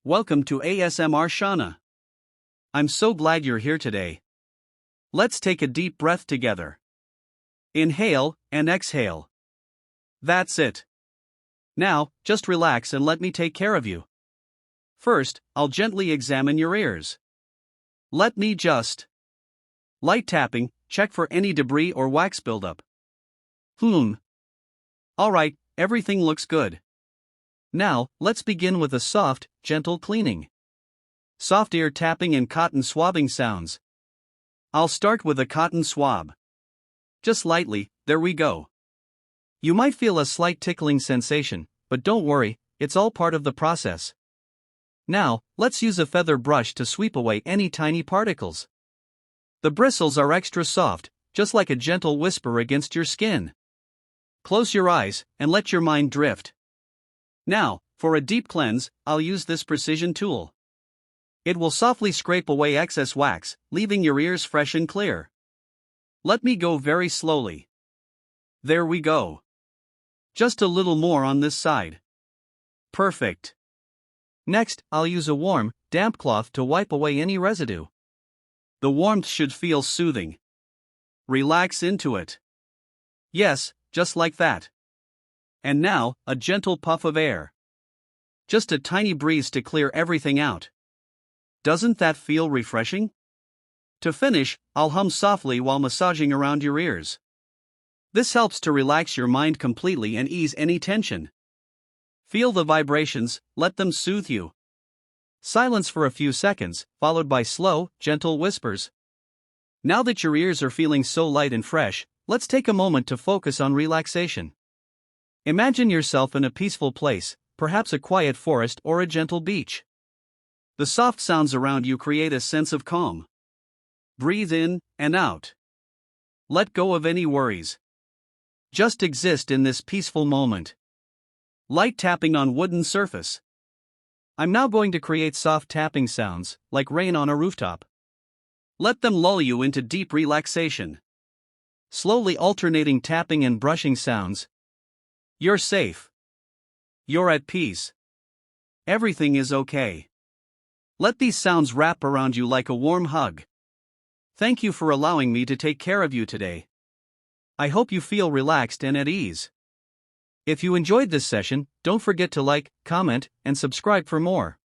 Welcome to ASMR SHANA. I'm so glad you're here today. Let's take a deep breath together. Inhale and exhale. That's it. Now, just relax and let me take care of you. First, I'll gently examine your ears. Let me just light tapping, check for any debris or wax buildup. Alright, everything looks good. Now, let's begin with a soft, gentle cleaning. Soft ear tapping and cotton swabbing sounds. I'll start with a cotton swab. Just lightly, there we go. You might feel a slight tickling sensation, but don't worry, it's all part of the process. Now, let's use a feather brush to sweep away any tiny particles. The bristles are extra soft, just like a gentle whisper against your skin. Close your eyes and let your mind drift. Now, for a deep cleanse, I'll use this precision tool. It will softly scrape away excess wax, leaving your ears fresh and clear. Let me go very slowly. There we go. Just a little more on this side. Perfect. Next, I'll use a warm, damp cloth to wipe away any residue. The warmth should feel soothing. Relax into it. Yes, just like that. And now, a gentle puff of air. Just a tiny breeze to clear everything out. Doesn't that feel refreshing? To finish, I'll hum softly while massaging around your ears. This helps to relax your mind completely and ease any tension. Feel the vibrations, let them soothe you. Silence for a few seconds, followed by slow, gentle whispers. Now that your ears are feeling so light and fresh, let's take a moment to focus on relaxation. Imagine yourself in a peaceful place, perhaps a quiet forest or a gentle beach. The soft sounds around you create a sense of calm. Breathe in and out. Let go of any worries. Just exist in this peaceful moment. Light tapping on wooden surface. I'm now going to create soft tapping sounds, like rain on a rooftop. Let them lull you into deep relaxation. Slowly alternating tapping and brushing sounds. You're safe. You're at peace. Everything is okay. Let these sounds wrap around you like a warm hug. Thank you for allowing me to take care of you today. I hope you feel relaxed and at ease. If you enjoyed this session, don't forget to like, comment, and subscribe for more.